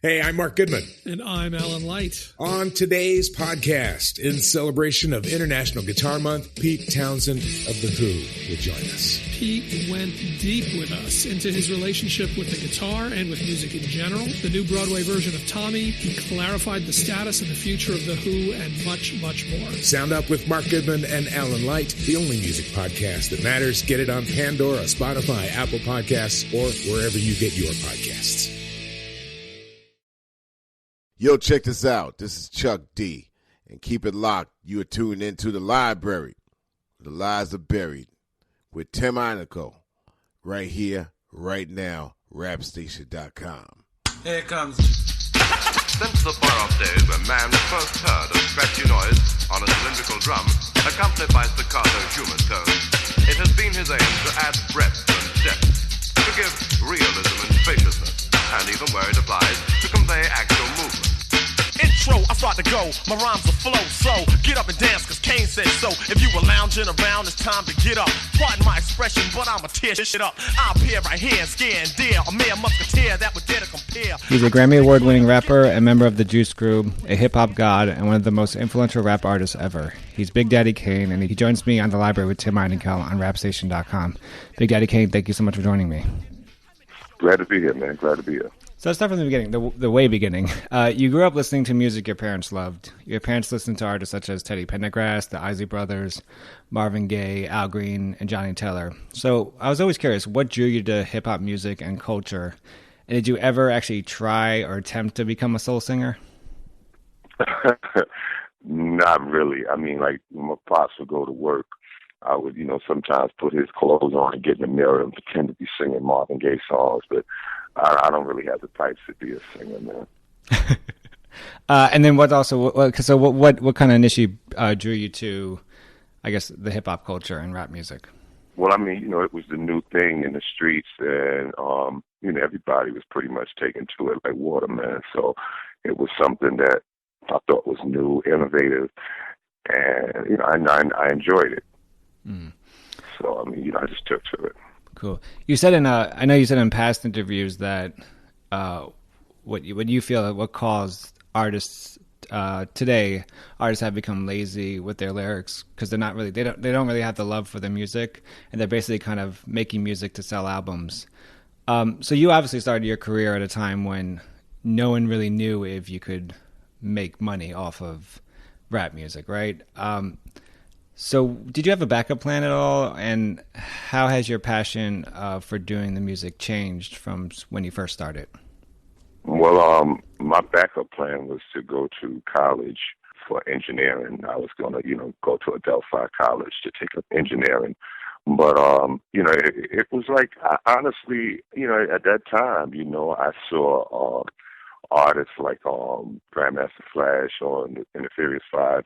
Hey, I'm Mark Goodman. And I'm Alan Light. On today's podcast, in celebration of International Guitar Month, Pete Townsend of The Who will join us. Pete went deep with us into his relationship with the guitar and with music in general, the new Broadway version of Tommy. He clarified the status and the future of The Who, and much, much more. Sound Up with Mark Goodman and Alan Light, the only music podcast that matters. Get it on Pandora, Spotify, Apple Podcasts, or wherever you get your podcasts. Yo, check this out. This is Chuck D. And keep it locked. You are tuned into The Library. The Lies Are Buried with Tim Einico. Right here, right now, rapstation.com. Here it comes. Since the far-off days when man first heard a scratchy noise on a cylindrical drum, accompanied by staccato human tones, it has been his aim to add breadth and depth, to give realism and spaciousness, and even where it applies, to convey actual movement. Intro, I start to go, my rhymes will flow, so get up and dance, cause Kane said so. If you were lounging around, it's time to get up. Pardon my expression, but I'ma tear this shit up. I'll appear right here and scare and dare, a mere musketeer that would dare to compare. He's a Grammy Award-winning rapper, a member of the Juice Group, a hip-hop god, and one of the most influential rap artists ever. He's Big Daddy Kane, and he joins me on The Library with Tim Einico on rapstation.com. Big Daddy Kane, thank you so much for joining me. Glad to be here, man. Glad to be here. So let's start from the beginning, the way beginning. You grew up listening to music your parents loved. Your parents listened to artists such as Teddy Pendergrass, the Isley Brothers, Marvin Gaye, Al Green, and Johnny Taylor. So I was always curious, what drew you to hip-hop music and culture? And did you ever actually try or attempt to become a soul singer? Not really. I mean, like, when my pops would go to work, I would, sometimes put his clothes on and get in the mirror and pretend to be singing Marvin Gaye songs, but I don't really have the pipes to be a singer, man. And then what kind of initially drew you to, I guess, the hip-hop culture and rap music? Well, I mean, it was the new thing in the streets, and, everybody was pretty much taken to it like water, man. So it was something that I thought was new, innovative, and, I enjoyed it. Mm. So, I mean, I just took to it. Cool. You said I know you said in past interviews that what you feel what caused artists today, artists have become lazy with their lyrics because they don't really have the love for the music, and they're basically kind of making music to sell albums. So you obviously started your career at a time when no one really knew if you could make money off of rap music, right? So did you have a backup plan at all? And how has your passion for doing the music changed from when you first started? Well, my backup plan was to go to college for engineering. I was going to, go to Adelphi College to take up engineering. But, it was like, honestly, at that time, I saw artists like Grandmaster Flash in the Furious Five,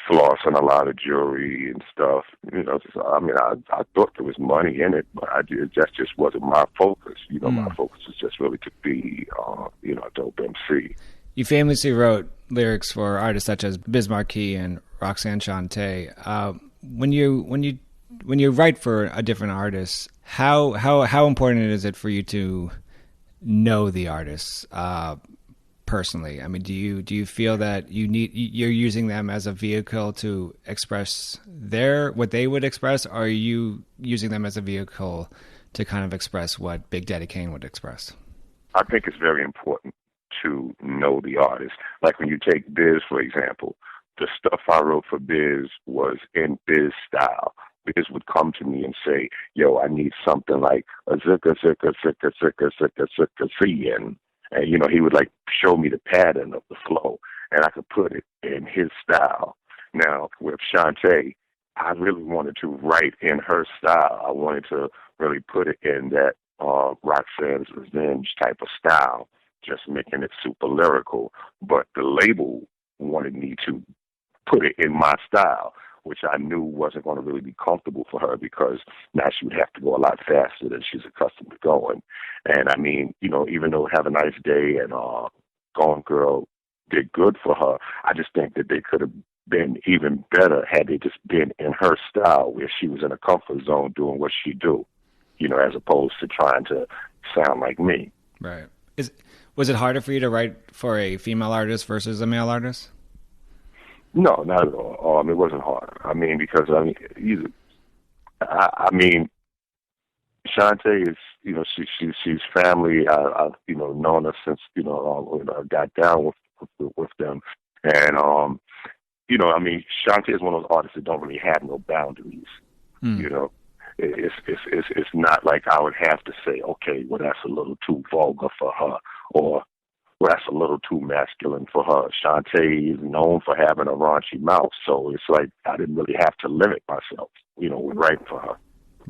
flossing a lot of jewelry and stuff. I thought there was money in it, but that just wasn't my focus. My focus was just really to be, a dope MC. You famously wrote lyrics for artists such as Biz Markie and Roxanne Shante. When you write for a different artist, how important is it for you to know the artists? Personally, I mean, do you feel that you're using them as a vehicle to express what they would express, or are you using them as a vehicle to kind of express what Big Daddy Kane would express? I think it's very important to know the artist. Like when you take Biz, for example, the stuff I wrote for Biz was in Biz style. Biz would come to me and say, "Yo, I need something like a zicka zicka zicka zicka zicka zicka zicka." And, he would show me the pattern of the flow, and I could put it in his style. Now, with Shantae, I really wanted to write in her style. I wanted to really put it in that Roxanne's Revenge type of style, just making it super lyrical. But the label wanted me to put it in my style, which I knew wasn't going to really be comfortable for her because now she would have to go a lot faster than she's accustomed to going. And I mean, even though Have a Nice Day and Gone Girl did good for her, I just think that they could have been even better had they just been in her style where she was in a comfort zone doing what she do, as opposed to trying to sound like me. Right. Was it harder for you to write for a female artist versus a male artist? No, not at all. It wasn't hard. I mean, because I mean, Shantae is, she's family. I've known her since when I got down with them, and I mean, Shantae is one of those artists that don't really have no boundaries. You know, it's not like I would have to say, okay, well, that's a little too vulgar for her, or well, that's a little too masculine for her. Shantae is known for having a raunchy mouth, so it's like I didn't really have to limit myself, with writing for her.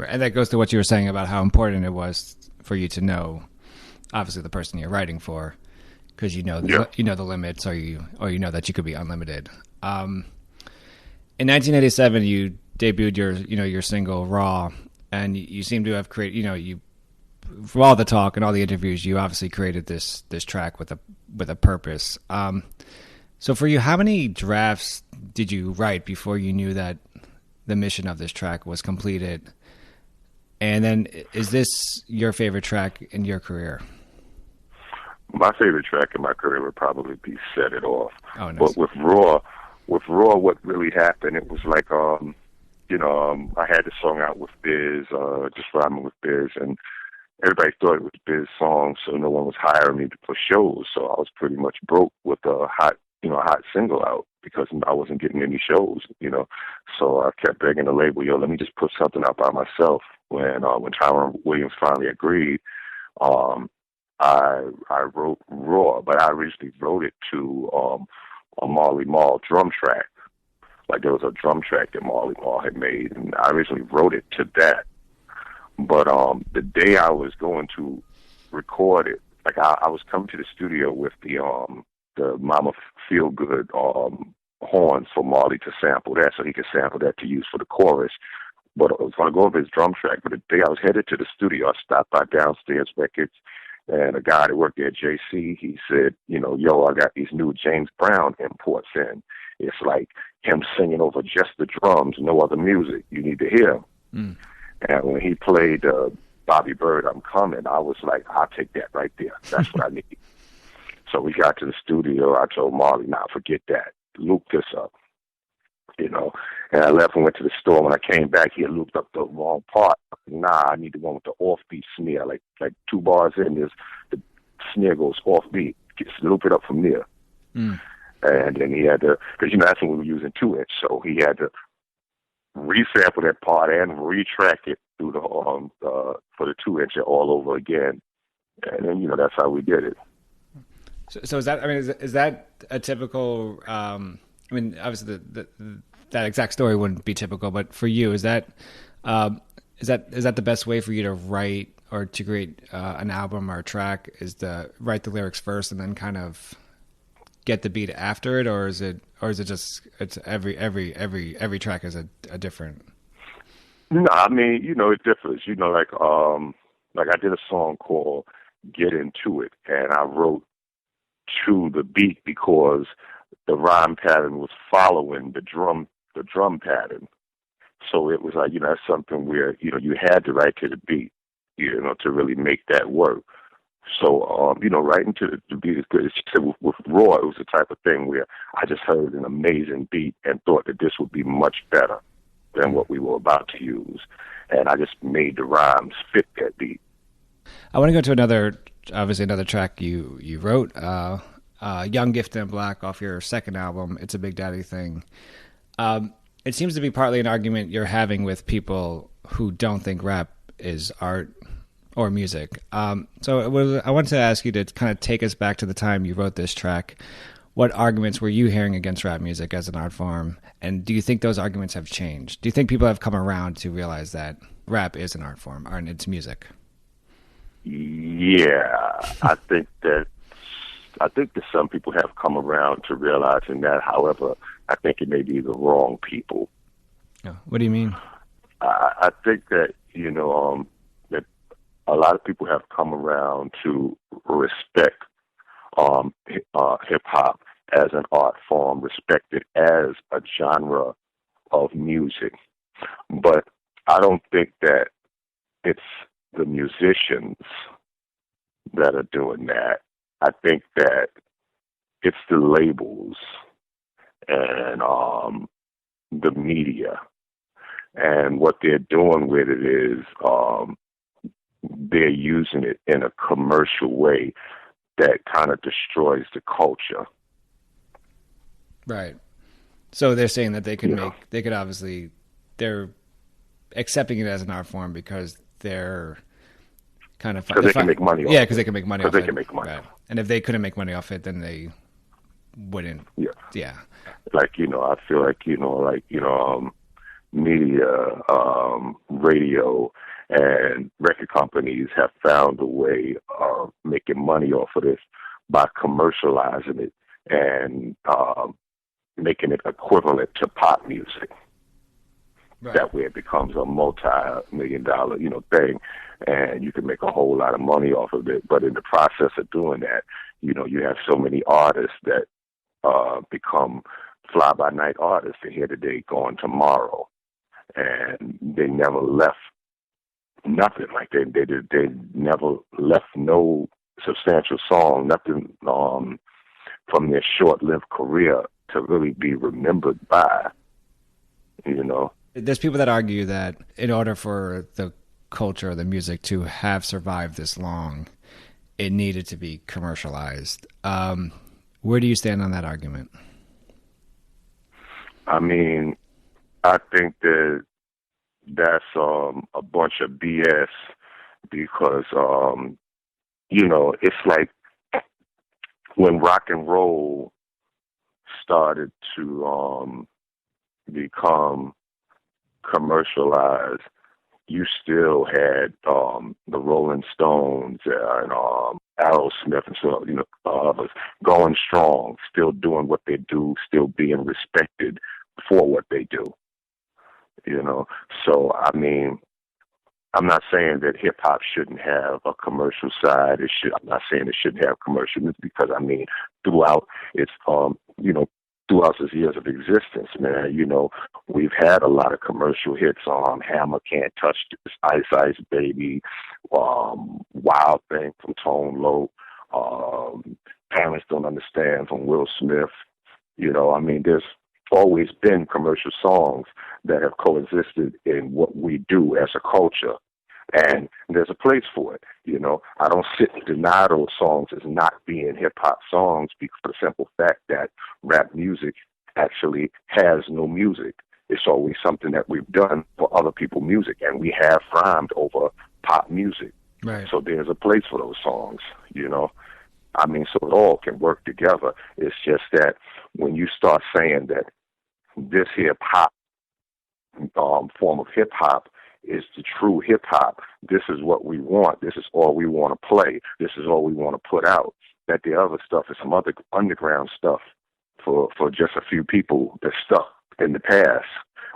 And that goes to what you were saying about how important it was for you to know, obviously, the person you're writing for, because you know the limits, or you know that you could be unlimited. In 1987, you debuted your single "Raw," and you seem to have created, from all the talk and all the interviews, you obviously created this track with a purpose. So for you, how many drafts did you write before you knew that the mission of this track was completed? And then, is this your favorite track in your career? My favorite track in my career would probably be "Set It Off." Oh, nice. But with Raw, what really happened? It was like, I had the song out with Biz, just rhyming with Biz, and everybody thought it was Biz's song, so no one was hiring me for shows. So I was pretty much broke with a hot single out because I wasn't getting any shows, So I kept begging the label, let me just put something out by myself. When Tyrone Williams finally agreed, I wrote Raw, but I originally wrote it to a Marley Marl drum track. Like there was a drum track that Marley Marl had made, and I originally wrote it to that. But the day I was going to record it, like I was coming to the studio with the Mama Feel Good horns for Marley to sample that, so he could sample that to use for the chorus. But I was going to go over his drum track. But the day I was headed to the studio, I stopped by Downstairs Records, and a guy that worked there, JC, he said, I got these new James Brown imports in. It's like him singing over just the drums, no other music. You need to hear him. Mm. And when he played Bobby Bird, I'm Coming, I was like, I'll take that right there. That's what I need. So we got to the studio. I told Marley, forget that. Loop this up. And I left and went to the store. When I came back, he had looped up the wrong part. I need the one with the offbeat snare. Like 2 bars in, the snare goes offbeat. Just loop it up from there. Mm. And then he had to, because that's when we were using 2-inch, so he had to resample that part and retrack it through the for the 2-inch all over again. And then that's how we did it. So is that? I mean, is that a typical? Obviously that exact story wouldn't be typical, but for you, is that the best way for you to write or to create an album or a track? Is to write the lyrics first and then kind of get the beat after it, or is it just it's every track is a different? No, I mean it differs. Like I did a song called "Get Into It," and I wrote to the beat because the rhyme pattern was following the drum pattern. So it was like, that's something where, you had to write to the beat, to really make that work. So, writing to the beat is good. It's just with Raw, it was the type of thing where I just heard an amazing beat and thought that this would be much better than what we were about to use. And I just made the rhymes fit that beat. I want to go to another track you wrote, Young, Gifted, and Black, off your second album, It's a Big Daddy Thing. It seems to be partly an argument you're having with people who don't think rap is art or music. So I want to ask you to kind of take us back to the time you wrote this track. What arguments were you hearing against rap music as an art form? And do you think those arguments have changed? Do you think people have come around to realize that rap is an art form and it's music? Yeah, I think that some people have come around to realizing that. However, I think it may be the wrong people. Oh, what do you mean? I think that, that a lot of people have come around to respect hip-hop as an art form, respect it as a genre of music. But I don't think that it's the musicians that are doing that. I think that it's the labels and the media, and what they're doing with it is they're using it in a commercial way that kind of destroys the culture. Right. So they're saying that they could they're accepting it as an art form because they're kind of... Because they can make money off it. Yeah, because they can make money off it. Because they can make money. Right. And if they couldn't make money off it, then they wouldn't. Yeah. Yeah. Like, I feel like, media, radio, and record companies have found a way of making money off of this by commercializing it and making it equivalent to pop music. Right. That way it becomes a multi-million-dollar, thing, and you can make a whole lot of money off of it. But in the process of doing that, you have so many artists that become fly-by-night artists. They're here today, gone tomorrow, and they never left nothing. Like they never left no substantial song, nothing from their short-lived career to really be remembered by. There's people that argue that in order for the culture or the music to have survived this long, it needed to be commercialized. Where do you stand on that argument? I mean, I think that's a bunch of BS because, it's like when rock and roll started to become commercialized, you still had the Rolling Stones and Aerosmith and so others going strong, still doing what they do, still being respected for what they do. So I mean, I'm not saying that hip hop shouldn't have a commercial side. I'm not saying it shouldn't have commercial, because I mean, throughout its throughout its years of existence, man, we've had a lot of commercial hits. Hammer, Can't Touch This, Ice Ice Baby, Wild Thing from Tone Loc, Parents Don't Understand from Will Smith. I mean, there's always been commercial songs that have coexisted in what we do as a culture. And there's a place for it. I don't sit and deny those songs as not being hip-hop songs because of the simple fact that rap music actually has no music. It's always something that we've done for other people's music, and we have rhymed over pop music. Right. So there's a place for those songs, I mean, so it all can work together. It's just that when you start saying that this hip-hop form of hip-hop is the true hip-hop, this is what we want, this is all we want to play, this is all we want to put out, that the other stuff is some other underground stuff for just a few people that's stuck in the past.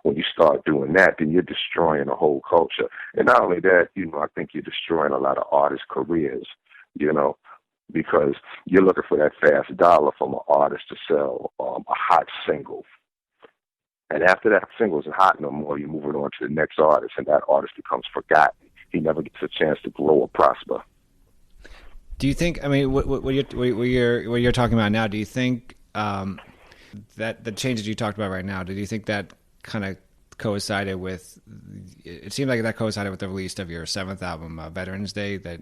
When you start doing that, then you're destroying the whole culture. And not only that, I think you're destroying a lot of artists' careers, because you're looking for that fast dollar from an artist to sell a hot single. And after that single isn't hot no more, you're moving on to the next artist, and that artist becomes forgotten. He never gets a chance to grow or prosper. Do you think? I mean, what you're talking about now? Do you think that the changes you talked about right now? Do you think that kind of coincided with? It seemed like that coincided with the release of your 7th album, Veterans Day. That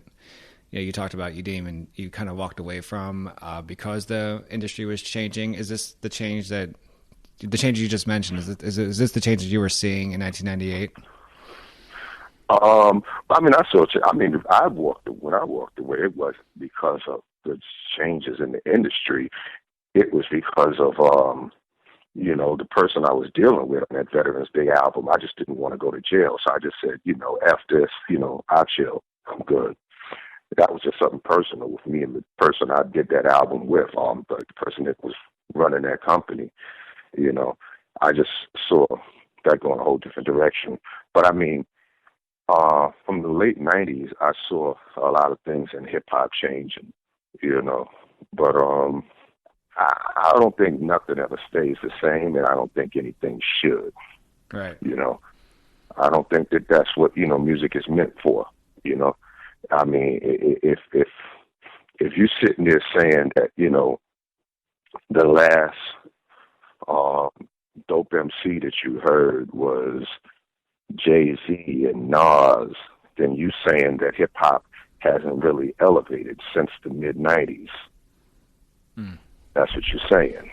you talked about you kind of walked away from because the industry was changing. Is this the change that? The change you just mentioned, is this the change that you were seeing in 1998? I mean, when I walked away, it wasn't because of the changes in the industry. It was because of, the person I was dealing with on that Veterans Day album. I just didn't want to go to jail. So I just said, F this, I'll chill. I'm good. That was just something personal with me and the person I did that album with, the person that was running that company. I just saw that going a whole different direction. But I mean, from the late 90s, I saw a lot of things in hip-hop changing, But I don't think nothing ever stays the same, and I don't think anything should. Right. I don't think that that's what, music is meant for, I mean, if if you're sitting there saying that, the last dope MC that you heard was Jay-Z and Nas, then you saying that hip hop hasn't really elevated since the mid '90s. That's what you're saying,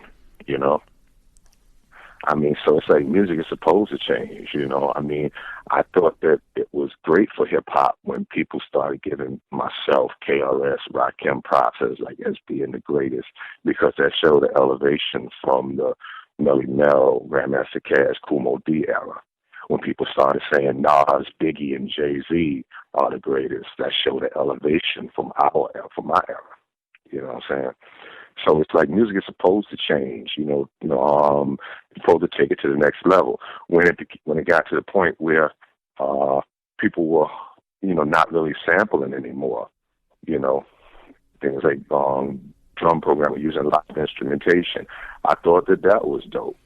I mean, so it's like music is supposed to change, I mean, I thought that it was great for hip hop when people started giving myself, KRS, Rakim props as being the greatest, because that showed the elevation from the Melly Mel, Grandmaster Caz, Kumo D era. When people started saying Nas, Biggie, and Jay-Z are the greatest, that showed the elevation from our era, from my era. You know what I'm saying? So it's like music is supposed to change, supposed to take it to the next level. When it got to the point where people were, not really sampling anymore, things like drum program, using a lot of instrumentation. I thought that was dope.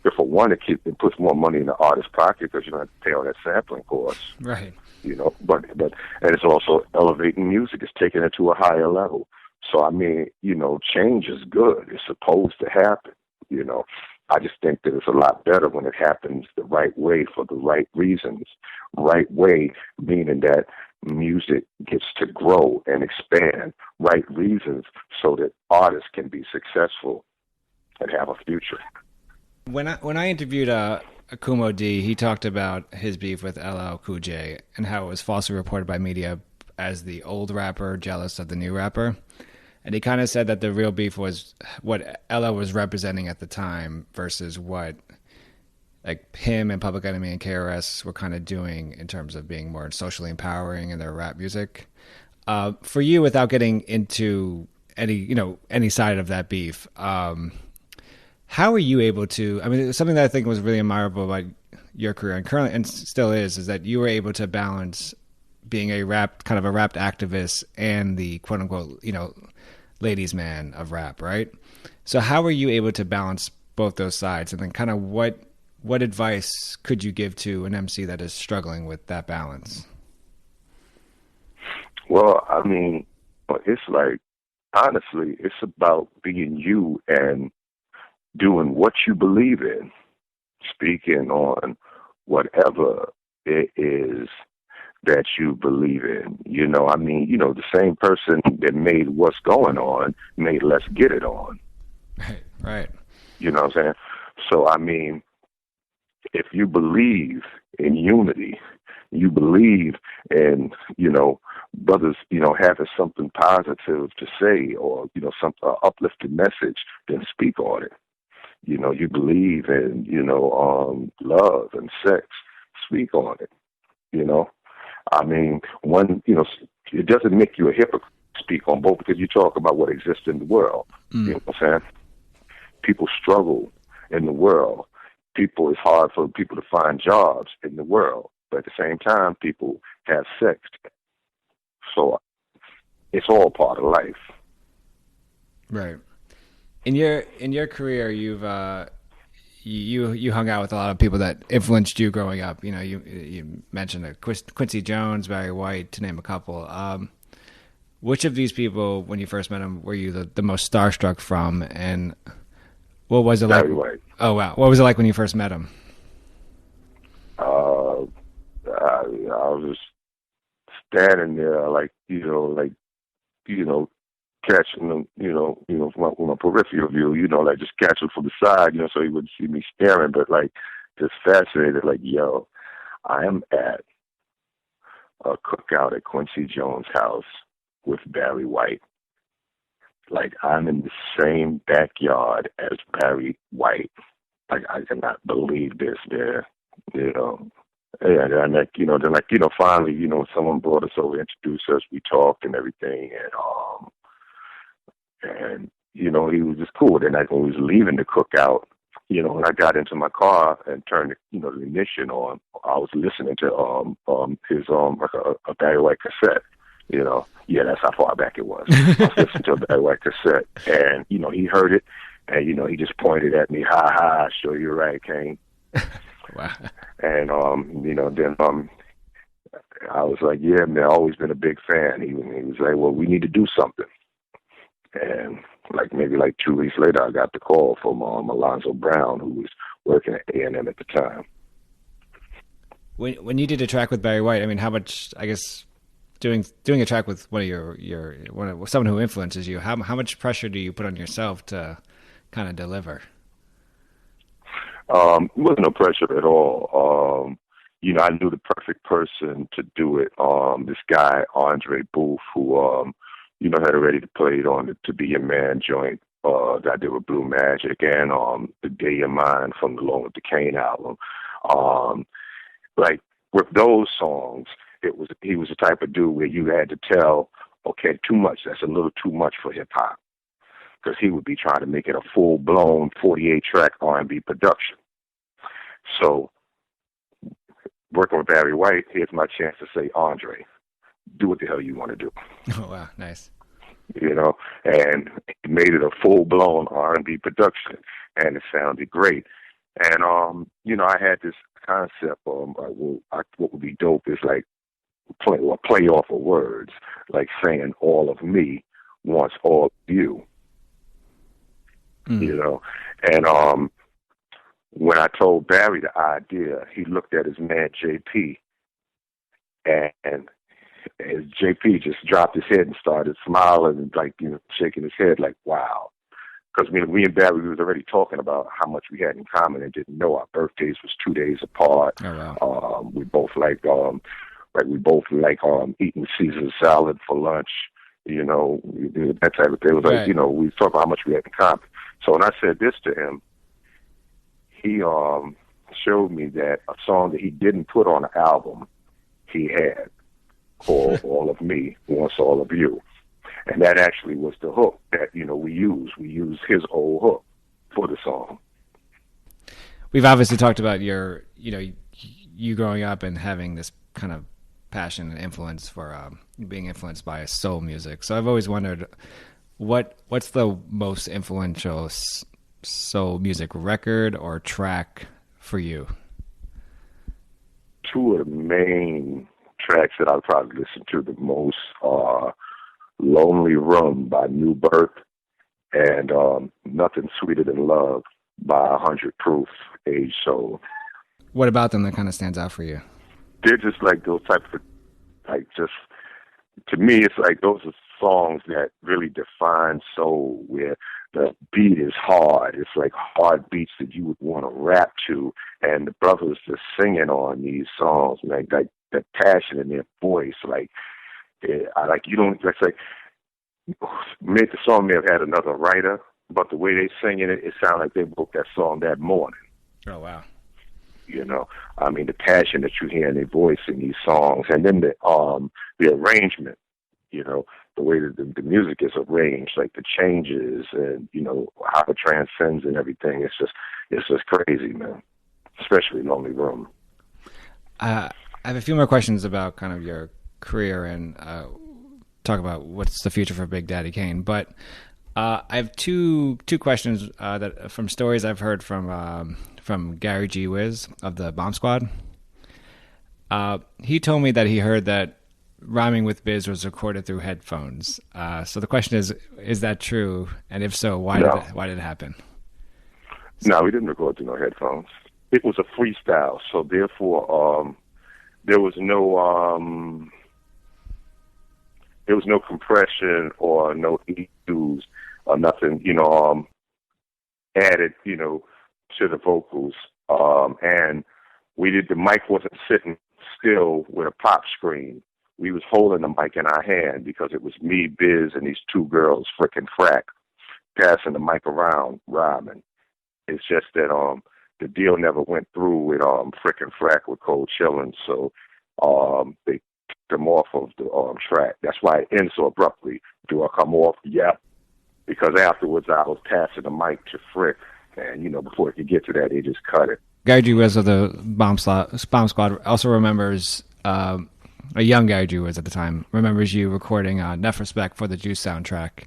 But for one, it puts more money in the artist's pocket because you don't have to pay all that sampling costs. Right. But and it's also elevating music. It's taking it to a higher level. So, I mean, change is good. It's supposed to happen, I just think that it's a lot better when it happens the right way for the right reasons. Right way, meaning that music gets to grow and expand. Right reasons so that artists can be successful and have a future. When I interviewed Akumo D, he talked about his beef with LL Cool J and how it was falsely reported by media as the old rapper jealous of the new rapper. And he kind of said that the real beef was what LL was representing at the time versus what like him and Public Enemy and KRS were kind of doing in terms of being more socially empowering in their rap music. For you, without getting into any side of that beef, how are you able to? I mean, something that I think was really admirable about your career and currently and still is that you were able to balance being a rap activist and the quote unquote ladies man of rap, right? So how are you able to balance both those sides, and then kind of what advice could you give to an MC that is struggling with that balance? Well, I mean, it's like, honestly, it's about being you and doing what you believe in, speaking on whatever it is that you believe in. I mean, the same person that made What's Going On made Let's Get It On. Right. You know what I'm saying? So, I mean, if you believe in unity, you believe in, brothers, having something positive to say or, some uplifting message, then speak on it. You believe in, love and sex, speak on it, I mean, it doesn't make you a hypocrite to speak on both because you talk about what exists in the world. You know what I'm saying? People struggle in the world. It's hard for people to find jobs in the world. But at the same time, people have sex. So it's all part of life. Right. In your career, you've you hung out with a lot of people that influenced you growing up. You mentioned Quincy Jones, Barry White, to name a couple. Which of these people, when you first met them, were you the most starstruck from, and what was it like? Barry White. Oh wow, what was it like when you first met him? I was standing there, catching them, from my peripheral view, just catch him from the side, so he wouldn't see me staring, but just fascinated, yo, I am at a cookout at Quincy Jones' house with Barry White. I'm in the same backyard as Barry White. I cannot believe this, man. And finally, someone brought us over, introduced us, we talked and everything, and he was just cool. Then when we was leaving the cookout, when I got into my car and turned the ignition on, I was listening to his a Barry White cassette. Yeah, that's how far back it was. I was listening to a Barry White cassette, and he heard it, and he just pointed at me, ha ha, sure you're right, Kane. Wow. And then I was like, yeah, man, I've always been a big fan. He was like, well, we need to do something. And maybe 2 weeks later, I got the call from Alonzo Brown, who was working at A&M at the time. When you did a track with Barry White, I mean, how much, I guess, doing a track with one of someone who influences you, how much pressure do you put on yourself to kind of deliver? It wasn't no pressure at all. I knew the perfect person to do it. This guy, Andre Booth, who, had already played on the To Be Your Man joint that I did with Blue Magic, and The Day You're Mine from the Long with the Kane album. With those songs, he was the type of dude where you had to tell, okay, too much. That's a little too much for hip hop, because he would be trying to make it a full blown 48-track R&B production. So, working with Barry White, here's my chance to say, Andre, do what the hell you want to do. Oh wow, nice. And he made it a full blown R&B production, and it sounded great. And I had this concept what would be dope is play off of words, like saying all of me wants all of you. And when I told Barry the idea, he looked at his man JP, and as JP just dropped his head and started smiling and shaking his head wow. Because me and Barry, we was already talking about how much we had in common and didn't know our birthdays was 2 days apart. Oh, wow. We both eating Caesar salad for lunch, that type of thing. It was right. We was talking about how much we had in common. So when I said this to him, he showed me that a song that he didn't put on the album, he had, called All of Me Wants All of You. And that actually was the hook that, we used. We used his old hook for the song. We've obviously talked about you growing up and having this kind of passion and influence for being influenced by soul music. So I've always wondered, what's the most influential soul music record or track for you? Two of the main tracks that I'll probably listen to the most are Lonely Room by New Birth and Nothing Sweeter Than Love by 100 Proof, Age Soul. What about them that kind of stands out for you? They're just those types of, to me, it's those are songs that really define soul, where the beat is hard. It's hard beats that you would want to rap to, and the brothers just singing on these songs, that passion in their voice, the song may have had another writer, but the way they singing it sounded like they wrote that song that morning. Oh wow! The passion that you hear in their voice in these songs, and then the arrangement. The way that the music is arranged, the changes, and how it transcends and everything. It's just crazy, man. Especially Lonely Room. I have a few more questions about kind of your career and talk about what's the future for Big Daddy Kane. But I have two questions that from stories I've heard from Gary G. Wiz of the Bomb Squad. He told me that he heard that Rhyming with Biz was recorded through headphones. So the question is that true? And if so, why did it happen? No, we didn't record through no headphones. It was a freestyle, so therefore there was no compression or no EQs or nothing, added, to the vocals. And the mic wasn't sitting still with a pop screen. We was holding the mic in our hand because it was me, Biz, and these two girls, frickin' Frack, passing the mic around, rhyming. It's just that the deal never went through with frickin' Frack with Cold Chillin', so they took them off of the track. That's why it ends so abruptly. Do I come off? Yeah. Because afterwards I was passing the mic to Frick, and before it could get to that, they just cut it. Gary G. Wiz of the Bomb Squad also remembers. A young Gary G. Wiz at the time remembers you recording Enough Respect for the Juice soundtrack,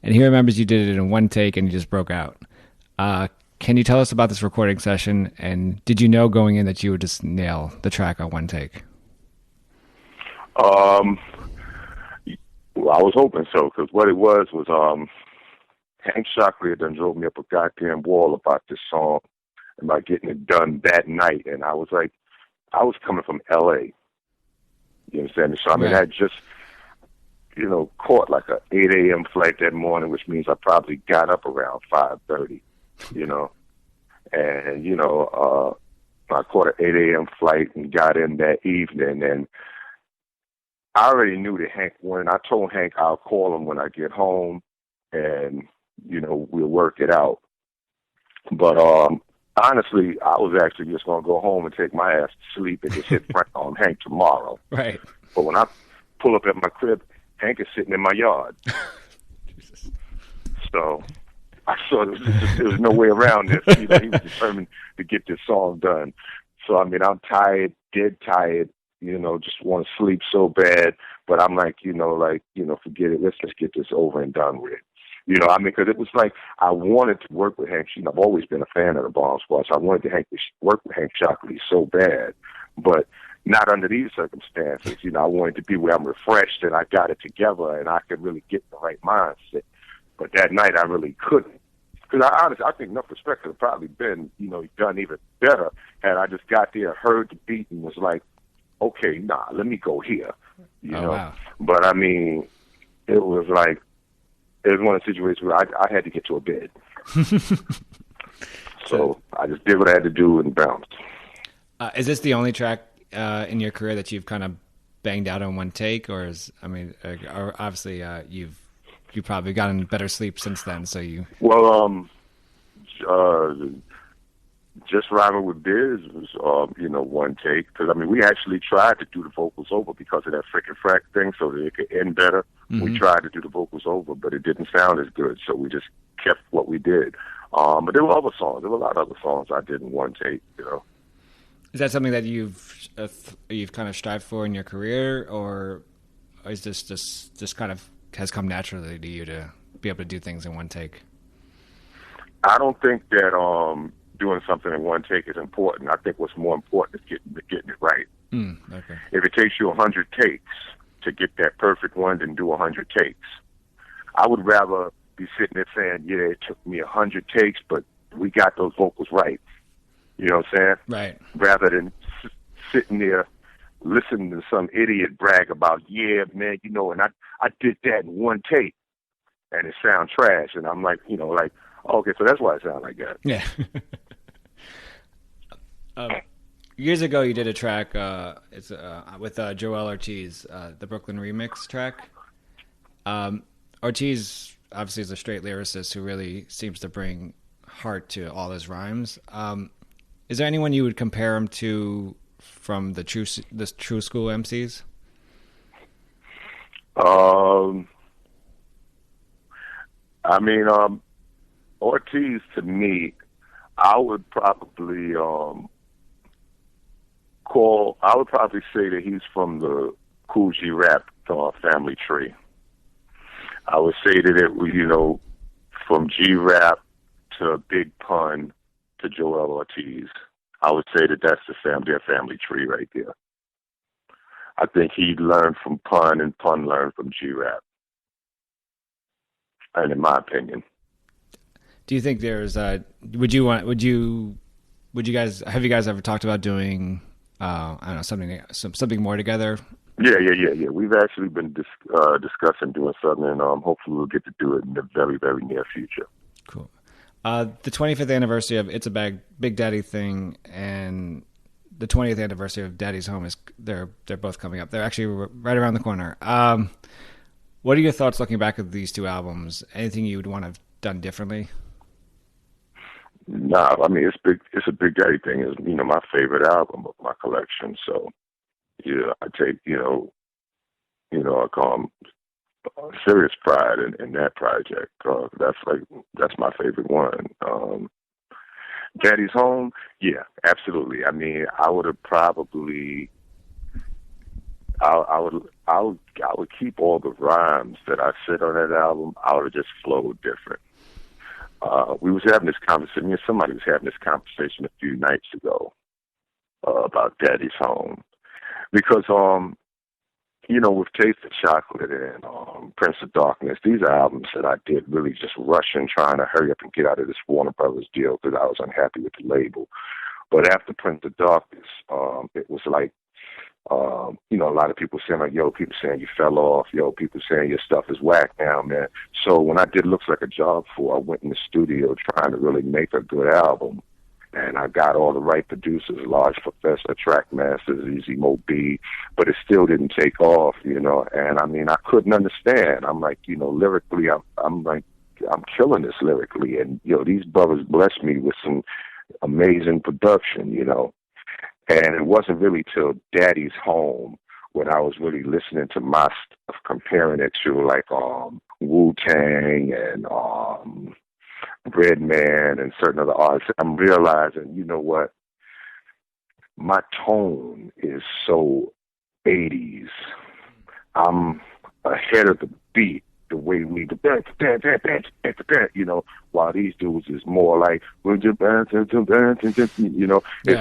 and he remembers you did it in one take and you just broke out. Can you tell us about this recording session, and did you know going in that you would just nail the track on one take? Well, I was hoping so, because what it was Hank Shockley had done drove me up a goddamn wall about this song and about getting it done that night. And I was like, I was coming from L.A., you understand me? So, I mean, I just, caught like a 8 a.m. flight that morning, which means I probably got up around 5:30, And, I caught an 8 a.m. flight and got in that evening. And I already knew that Hank, when I told Hank I'll call him when I get home and, we'll work it out. But honestly, I was actually just going to go home and take my ass to sleep and just hit Hank tomorrow. Right. But when I pull up at my crib, Hank is sitting in my yard. Jesus. So I saw there was no way around this. He was determined to get this song done. So, I mean, I'm tired, dead tired, just want to sleep so bad. But I'm like, forget it. Let's just get this over and done with. Because it was like I wanted to work with Hank. I've always been a fan of the Bomb Squad, so I wanted to work with Hank Shockley so bad. But not under these circumstances. I wanted to be where I'm refreshed and I got it together and I could really get the right mindset. But that night I really couldn't. Because I think Enough Respect could have probably been, done even better had I just got there, heard the beat, and was like, okay, let me go here. Wow. But I mean, it was one of the situations where I had to get to a bed. So I just did what I had to do and bounced. Is this the only track in your career that you've kind of banged out in one take, or obviously you've probably gotten better sleep since then? So Just Rhyming with Biz was one take, because I mean we actually tried to do the vocals over because of that frickin' frack thing, so that it could end better. Mm-hmm. We tried to do the vocals over, but it didn't sound as good, so we just kept what we did. But there were other songs. There were a lot of other songs I did in one take. Is that something that you've kind of strived for in your career, or is this just kind of has come naturally to you to be able to do things in one take? I don't think that doing something in one take is important. I think what's more important is getting it right. Okay. If it takes you 100 takes to get that perfect one, then do 100 takes. I would rather be sitting there saying, yeah, it took me 100 takes, but we got those vocals right. You know what I'm saying? Right. Rather than sitting there listening to some idiot brag about, yeah, man, and I did that in one take, and it sound trash. And I'm like, okay, so that's why it sounds like that. Yeah. Years ago, you did a track. It's with Joel Ortiz, the Brooklyn Remix track. Ortiz obviously is a straight lyricist who really seems to bring heart to all his rhymes. Is there anyone you would compare him to from the true school MCs? I mean, Ortiz, to me, I would probably say that he's from the Cool G Rap family tree. I would say that it was, from G Rap to Big Pun to Joel Ortiz. I would say that that's their family tree right there. I think he learned from Pun and Pun learned from G Rap. And in my opinion. Do you think there's have you guys ever talked about doing I don't know, something more together? Yeah. We've actually been discussing doing something, and hopefully we'll get to do it in the very, very near future. Cool. The 25th anniversary of It's a Big Daddy Thing and the 20th anniversary of Daddy's Home they're both coming up. They're actually right around the corner. What are your thoughts looking back at these two albums? Anything you would want to have done differently? Nah, I mean it's a Big Daddy Thing. It's my favorite album of my collection. So yeah, I take I call serious pride in that project. That's my favorite one. Daddy's Home, yeah, absolutely. I mean, I would have probably. I would keep all the rhymes that I said on that album. I would have just flowed different. We was having this conversation. Somebody was having this conversation a few nights ago about Daddy's Home, because with Taste of Chocolate and Prince of Darkness, these are albums that I did really just rushing, trying to hurry up and get out of this Warner Brothers deal because I was unhappy with the label. But after Prince of Darkness, it was like, a lot of people saying like, yo, people saying you fell off, yo, people saying your stuff is whack now, man. So when I did Looks Like a Job 4, I went in the studio trying to really make a good album. And I got all the right producers, Large Professor, Trackmasters, Easy Mo B, but it still didn't take off, And I mean, I couldn't understand. I'm like, lyrically, I'm like, I'm killing this lyrically. And, these brothers blessed me with some amazing production, And it wasn't really till Daddy's Home when I was really listening to my stuff, comparing it to like Wu-Tang and Redman and certain other artists. I'm realizing, you know what? My tone is so 80s. I'm ahead of the beat, the way we, while these dudes is more like, it's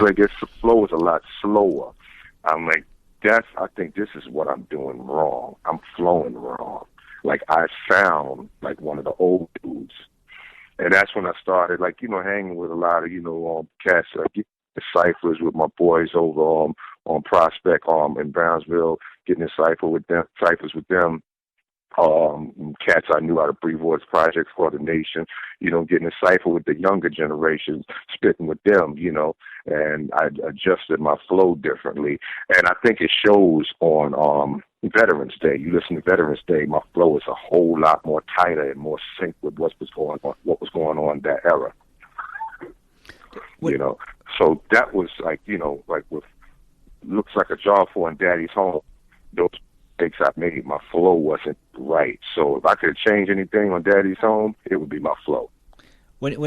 like the flow is a lot slower. I'm like, I think this is what I'm doing wrong. I'm flowing wrong. Like I sound like one of the old dudes. And that's when I started, like, hanging with a lot of, cats, getting the ciphers with my boys over on Prospect in Brownsville, getting in ciphers with them. Cats I knew out of Brevoort's Projects Coordination, getting a cipher with the younger generations, spitting with them, and I adjusted my flow differently. And I think it shows on Veterans Day. You listen to Veterans Day, my flow is a whole lot more tighter and more sync with what was going on in that era. So that was like, like with Looks Like a Job 4 and Daddy's Home, those mistakes I made, my flow wasn't right. So if I could change anything on Daddy's Home, it would be my flow. When you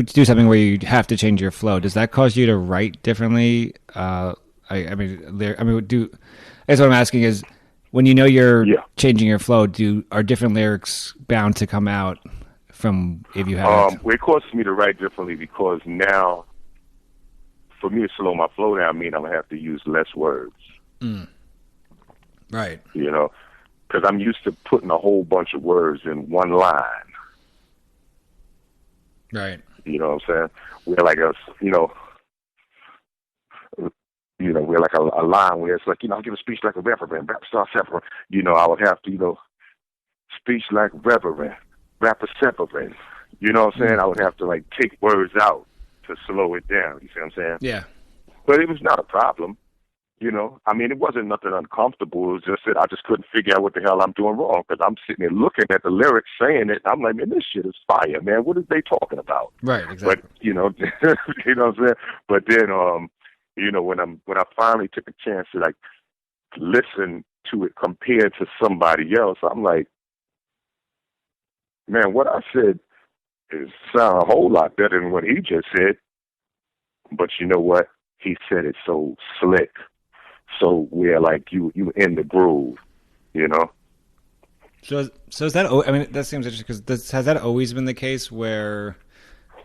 do something where you have to change your flow, does that cause you to write differently? I mean, that's what I'm asking is, when you're changing your flow, are different lyrics bound to come out from if you have? It causes me to write differently because now, for me to slow my flow down, I'm gonna have to use less words. Mm. Right. Because I'm used to putting a whole bunch of words in one line. Right. You know what I'm saying? We're like we're like a line where it's like, I'll give a speech like a reverend, rap star separate. I would have to, speech like reverend, rapper separate. You know what I'm saying? I would have to like take words out to slow it down. You see what I'm saying? Yeah. But it was not a problem. I mean, it wasn't nothing uncomfortable. It was just that I just couldn't figure out what the hell I'm doing wrong because I'm sitting there looking at the lyrics, saying it, and I'm like, man, this shit is fire, man. What are they talking about? Right, exactly. But, you know what I'm saying? But then, when I finally took a chance to, like, listen to it compared to somebody else, I'm like, man, what I said sound a whole lot better than what he just said. But you know what? He said it so slick. So we're like you in the groove, So is that? I mean, that seems interesting because has that always been the case where,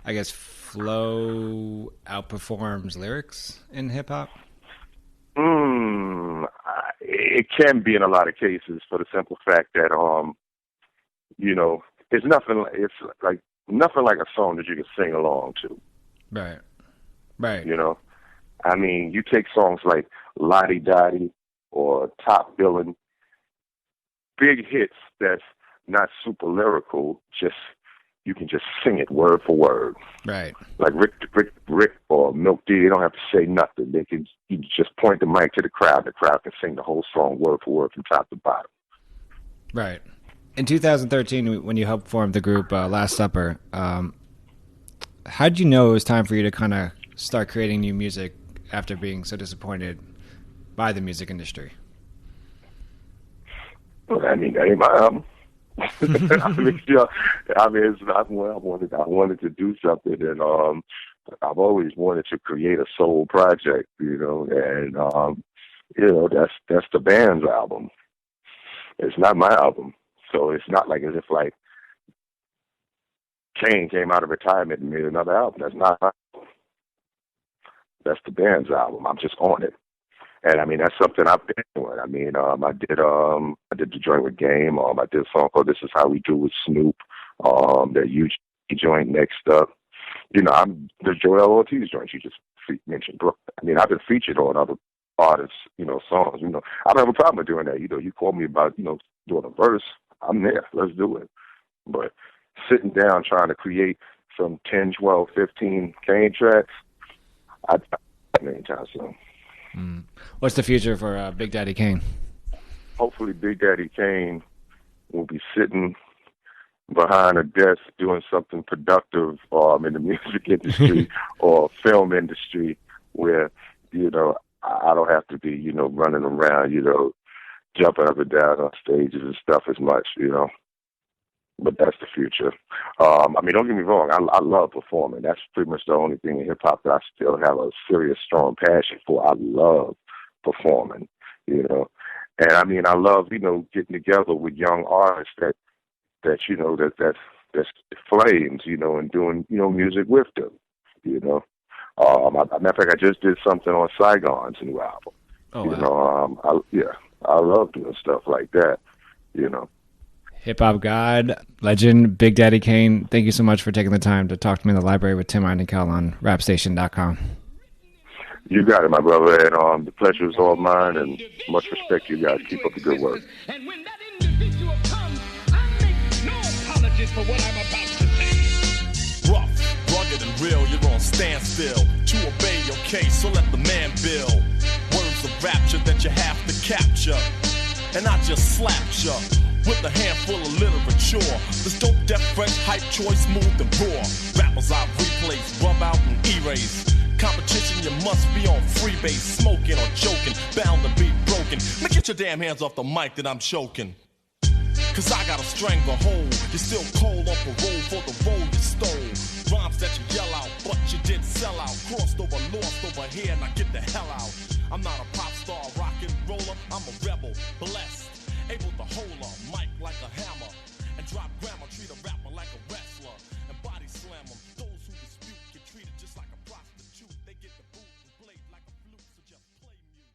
I guess, flow outperforms lyrics in hip hop? It can be in a lot of cases for the simple fact that it's nothing. It's like nothing like a song that you can sing along to. Right. Right. I mean, you take songs like Lottie Dottie or Top Billin', big hits that's not super lyrical, you can just sing it word for word. Right. Like Rick or Milk D, they don't have to say nothing. You can just point the mic to the crowd can sing the whole song word for word from top to bottom. Right. In 2013, when you helped form the group Last Supper, how did you know it was time for you to kind of start creating new music after being so disappointed by the music industry? Well, I mean, that ain't my album. I wanted to do something, and I've always wanted to create a soul project, and that's the band's album. It's not my album, so it's not like as if like Kane came out of retirement and made another album. That's not my album. That's the band's album. I'm just on it. And I mean, that's something I've been doing. I mean, I did the joint with Game. I did a song called "This Is How We Do" with Snoop. That UG joint next up. You know, I'm the Joel Ortiz joint you just mentioned. I mean, I've been featured on other artists, you know, songs. You know, I don't have a problem with doing that. You know, you call me about, you know, doing a verse, I'm there. Let's do it. But sitting down trying to create some 10, 12, 15 Kane tracks, I anytime soon. What's the future for Big Daddy Kane? Hopefully, Big Daddy Kane will be sitting behind a desk doing something productive in the music industry or film industry where, you know, I don't have to be, you know, running around, you know, jumping up and down on stages and stuff as much, you know. But that's the future. I mean, don't get me wrong. I love performing. That's pretty much the only thing in hip-hop that I still have a serious, strong passion for. I love performing, you know. And, I mean, I love, you know, getting together with young artists that you know, that's flames, you know, and doing, you know, music with them, you know. Matter of fact, I just did something on Saigon's new album. Oh, you wow. know, I love doing stuff like that, you know. Hip hop god, legend, Big Daddy Kane. Thank you so much for taking the time to talk to me in the library with Tim Einenkel on rapstation.com. You got it, my brother, and the pleasure is all mine, and much respect, you guys. Keep up the good work. And when that individual comes, I make no apologies for what I'm about to say. Rough, rugged, and real, you're on standstill to obey your case, so let the man build. Words of rapture that you have to capture, and I just slapped ya with a handful of literature. This dope, deaf, fresh, hype, choice, smooth, and raw. Rappers I replace, rub out, and erase. Competition, you must be on freebase, smoking or joking, bound to be broken. Now get your damn hands off the mic that I'm choking. Cause I got a stranglehold. You're still cold on parole for the role you stole. Rhymes that you yell out, but you did sell out. Crossed over, lost over here, now get the hell out. I'm not a pop star, rock and roller. I'm a rebel, blessed, able to hold a mic like a hammer and drop grammar, treat a rapper like a wrestler and body slam them. Those who dispute get treated just like a prostitute. They get the boot and played like a flute, so just play mute.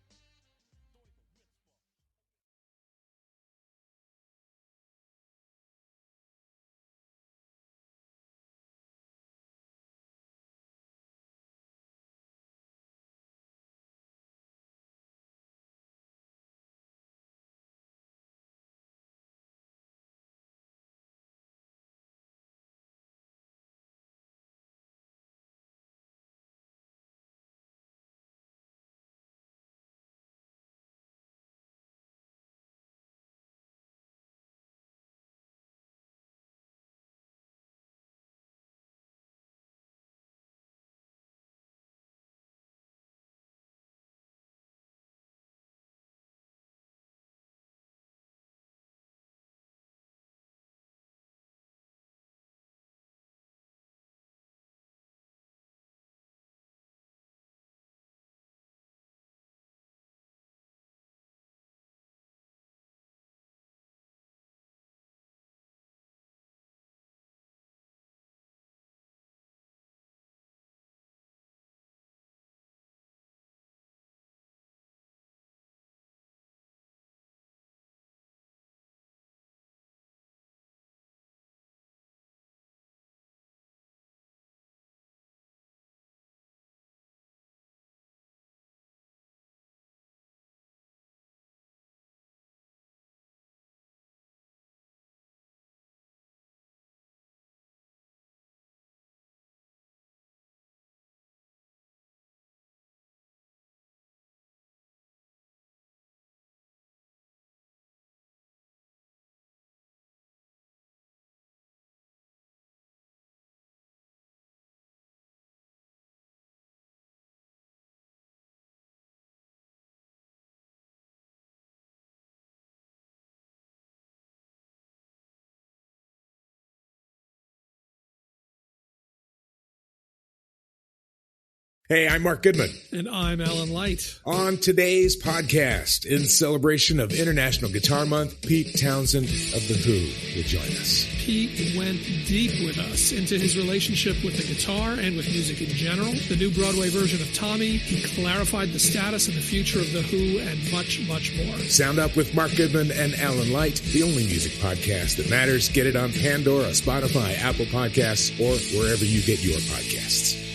Hey, I'm Mark Goodman. And I'm Alan Light. On today's podcast, in celebration of International Guitar Month, Pete Townsend of The Who will join us. Pete went deep with us into his relationship with the guitar and with music in general. The new Broadway version of Tommy. He clarified the status and the future of The Who and much, much more. Sound Up with Mark Goodman and Alan Light, the only music podcast that matters. Get it on Pandora, Spotify, Apple Podcasts, or wherever you get your podcasts.